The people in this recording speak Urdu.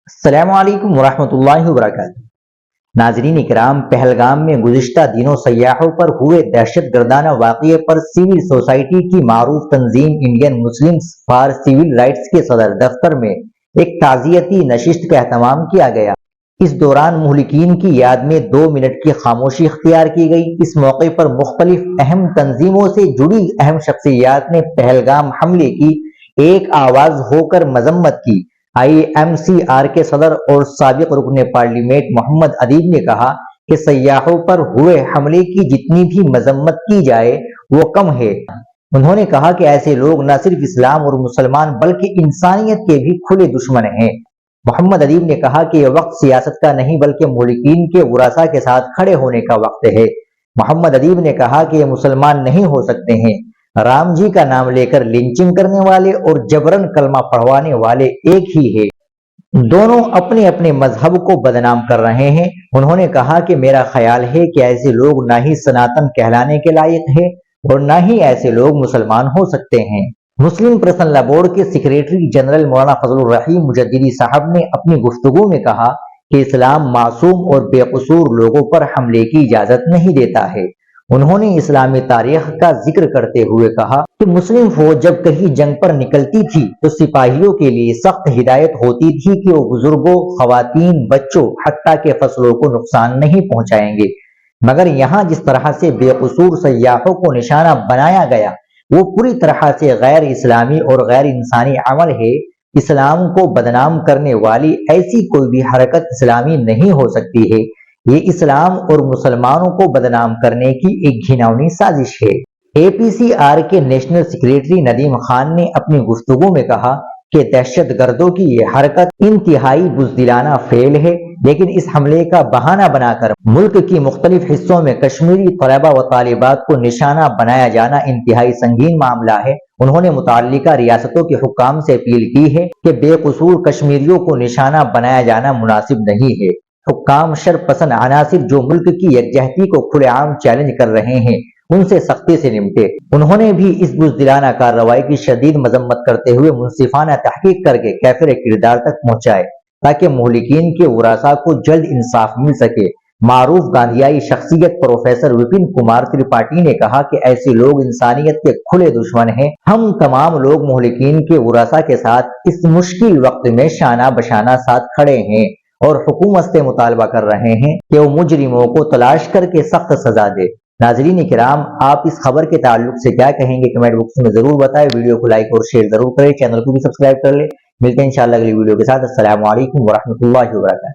السلام علیکم ورحمۃ اللہ وبرکاتہ۔ ناظرین اکرام، پہلگام میں گزشتہ دنوں سیاحوں پر ہوئے دہشت گردانہ واقعے پر سول سوسائٹی کی معروف تنظیم Indian Muslims for civil rights کے صدر دفتر میں ایک تعزیتی نشست کا اہتمام کیا گیا۔ اس دوران مہلکین کی یاد میں 2 منٹ کی خاموشی اختیار کی گئی۔ اس موقع پر مختلف اہم تنظیموں سے جڑی اہم شخصیات نے پہلگام حملے کی ایک آواز ہو کر مذمت کی۔ IMCR کے صدر اور سابق رکن پارلیمنٹ محمد ادیب نے کہا کہ سیاحوں پر ہوئے حملے کی جتنی بھی مذمت کی جائے وہ کم ہے۔ انہوں نے کہا کہ ایسے لوگ نہ صرف اسلام اور مسلمان بلکہ انسانیت کے بھی کھلے دشمن ہیں۔ محمد ادیب نے کہا کہ یہ وقت سیاست کا نہیں بلکہ مہلکین کے ورثاء کے ساتھ کھڑے ہونے کا وقت ہے۔ محمد ادیب نے کہا کہ یہ مسلمان نہیں ہو سکتے ہیں۔ رام جی کا نام لے کر لنچنگ کرنے والے اور جبرن کلمہ پڑھوانے والے ایک ہی ہے۔ دونوں اپنے اپنے مذہب کو بدنام کر رہے ہیں۔ انہوں نے کہا کہ میرا خیال ہے کہ ایسے لوگ نہ ہی سناتن کہلانے کے لائق ہیں اور نہ ہی ایسے لوگ مسلمان ہو سکتے ہیں۔ مسلم پرسنل لا بورڈ کے سیکریٹری جنرل مولانا فضل الرحیم مجددی صاحب نے اپنی گفتگو میں کہا کہ اسلام معصوم اور بے قصور لوگوں پر حملے کی اجازت نہیں دیتا ہے۔ انہوں نے اسلامی تاریخ کا ذکر کرتے ہوئے کہا کہ مسلم فوج جب کہیں جنگ پر نکلتی تھی تو سپاہیوں کے لیے سخت ہدایت ہوتی تھی کہ وہ بزرگوں، خواتین، بچوں حتیٰ کہ فصلوں کو نقصان نہیں پہنچائیں گے، مگر یہاں جس طرح سے بے قصور سیاحوں کو نشانہ بنایا گیا وہ پوری طرح سے غیر اسلامی اور غیر انسانی عمل ہے۔ اسلام کو بدنام کرنے والی ایسی کوئی بھی حرکت اسلامی نہیں ہو سکتی ہے۔ یہ اسلام اور مسلمانوں کو بدنام کرنے کی ایک گھناؤنی سازش ہے۔ APCR کے نیشنل سیکریٹری ندیم خان نے اپنی گفتگو میں کہا کہ دہشت گردوں کی یہ حرکت انتہائی بزدلانہ فعل ہے، لیکن اس حملے کا بہانہ بنا کر ملک کی مختلف حصوں میں کشمیری طلبہ و طالبات کو نشانہ بنایا جانا انتہائی سنگین معاملہ ہے۔ انہوں نے متعلقہ ریاستوں کے حکام سے اپیل کی ہے کہ بے قصور کشمیریوں کو نشانہ بنایا جانا مناسب نہیں ہے۔ حکام شر پسند عناصر جو ملک کی یکجہتی کو کھلے عام چیلنج کر رہے ہیں ان سے سختی سے نمٹے۔ انہوں نے بھی اس بزدلانہ کارروائی کی شدید مذمت کرتے ہوئے منصفانہ تحقیق کر کے کیفر کردار تک پہنچائے تاکہ مہلکین کے ورثاء کو جلد انصاف مل سکے۔ معروف گاندھیائی شخصیت پروفیسر وپن کمار ترپاٹھی نے کہا کہ ایسے لوگ انسانیت کے کھلے دشمن ہیں۔ ہم تمام لوگ مہلکین کے ورثاء کے ساتھ اس مشکل وقت میں شانہ بشانہ ساتھ کھڑے ہیں اور حکومت سے مطالبہ کر رہے ہیں کہ وہ مجرموں کو تلاش کر کے سخت سزا دے۔ ناظرین کرام، آپ اس خبر کے تعلق سے کیا کہیں گے کمنٹ باکس میں ضرور بتائیں۔ ویڈیو کو لائک اور شیئر ضرور کریں، چینل کو بھی سبسکرائب کر لیں۔ ملتے ہیں انشاءاللہ اگلی ویڈیو کے ساتھ۔ السلام علیکم ورحمۃ اللہ وبرکاتہ۔